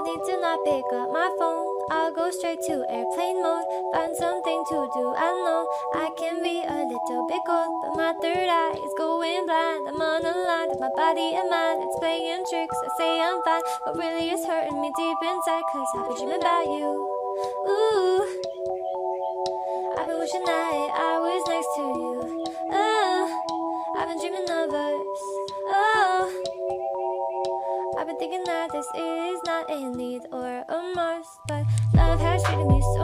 need to not pick up my phone. I'll go straight to airplane mode. Find something to do. I know I can be a little bit cold, but my third eye is going blind. I'm on a line with my body and mind. It's playing tricks. I say I'm fine, but really it's hurting me deep inside. Cause I've been dreaming about you. Ooh, I've been wishing that I was next to you. Oh, I've been dreaming of us. Oh, I've been thinking that this is not a need or a must, but love has treated me so